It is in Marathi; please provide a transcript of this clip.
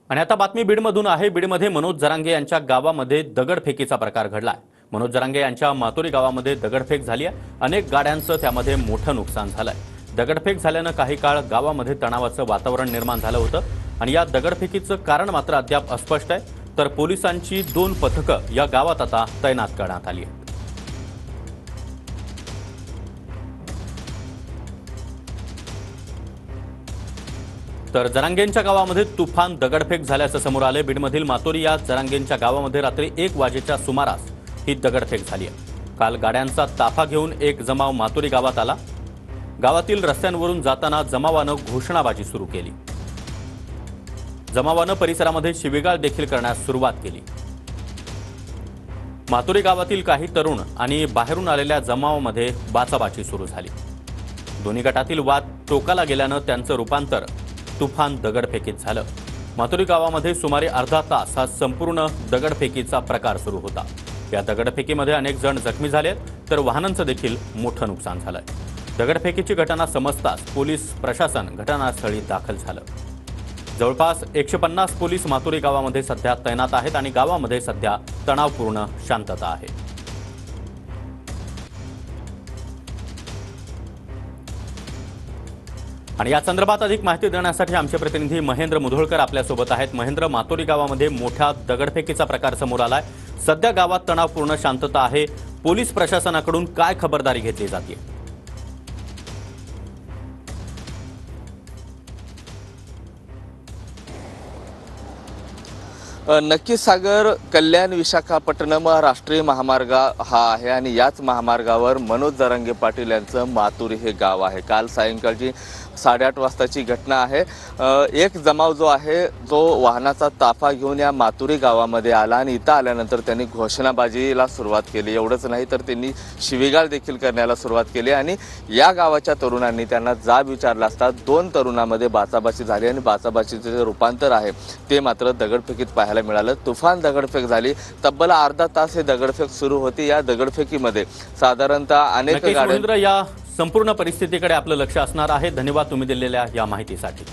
आणि आता बातमी बीडमधून आहे। बीडमध्ये मनोज जरांगे यांच्या गावामध्ये दगडफेकीचा प्रकार घडलाय। मनोज जरांगे यांच्या मातोरी गावामध्ये दगडफेक झाली आहे। अनेक गाड्यांचं त्यामध्ये मोठं नुकसान झालंय। दगडफेक झाल्यानं काही काळ गावामध्ये तणावाचं वातावरण निर्माण झालं होतं आणि या दगडफेकीचं कारण मात्र अद्याप अस्पष्ट आहे। तर पोलिसांची 2 पथकं या गावात आता तैनात करण्यात आली आहेत। तर जरांगेंच्या गावामध्ये तुफान दगडफेक झाल्याचं समोर आले। बीडमधील मातोरी या जरांगेंच्या गावामध्ये रात्री 1 वाजेच्या सुमारास ही दगडफेक झाली आहे। काल गाड्यांचा ताफा घेऊन एक जमाव मातोरी गावात आला। गावातील रस्त्यांवरून जाताना जमावानं घोषणाबाजी सुरू केली। जमावानं परिसरामध्ये शिवीगाळ देखील करण्यास सुरुवात केली। मातोरी गावातील काही तरुण आणि बाहेरून आलेल्या जमावामध्ये बाचाबाची सुरू झाली। दोन्ही गटातील वाद टोकाला गेल्यानं त्यांचं रूपांतर तुफान दगडफेकीत झालं। मातोरी गावामध्ये सुमारे अर्धा तास हा संपूर्ण दगडफेकीचा प्रकार सुरू होता। या दगडफेकीमध्ये अनेक जण जखमी झाले तर वाहनांचं देखील मोठं नुकसान झालंय। दगडफेकीची घटना समजताच पोलीस प्रशासन घटनास्थळी दाखल झालं। जवळपास 150 पोलीस मातोरी गावामध्ये सध्या तैनात आहेत आणि गावामध्ये सध्या तणावपूर्ण शांतता आहे। आणि या संदर्भात अधिक माहिती देण्यासाठी आमचे प्रतिनिधी महेंद्र मुधोळकर आपल्यासोबत आहेत। महेंद्र, मातोरी गावामध्ये मोठ्या दगडफेकीचा प्रकार समोर आलाय। सध्या गावात तणावपूर्ण शांतता आहे। पोलीस प्रशासनाकडून काय खबरदारी घेतली जाते? नक्कीच सागर, कल्याण विशाखापट्टणम राष्ट्रीय महामार्ग हा आहे आणि याच महामार्गावर मनोज जरांगे पाटील यांचं मातोरी हे गाव आहे। काल सायंकाळची 8:30 वाजताची घटना आहे। एक जमाव जो आहे जो वाहनाचा ताफा घेऊन या मातोरी गावामध्ये आला आणि इथं आल्यानंतर त्यांनी घोषणाबाजीला सुरुवात केली। एवढंच नाही तर त्यांनी शिवीगाळ देखील करण्याला सुरुवात केली आणि या गावाच्या तरुणांनी त्यांना जाब विचारला असता 2 तरुणांमध्ये बाचाबाची झाली आणि बाचाबाचीचे जे रूपांतर आहे ते मात्र दगडफेकीत पाहायला मिळालं। तुफान दगडफेक झाली। तब्बल अर्धा तास हे दगडफेक सुरू होती। या दगडफेकीमध्ये साधारणतः अनेक गाड्या संपूर्ण परिस्थितीकडे आपलं लक्ष असणार आहे। धन्यवाद तुम्ही दिलेल्या या माहितीसाठी।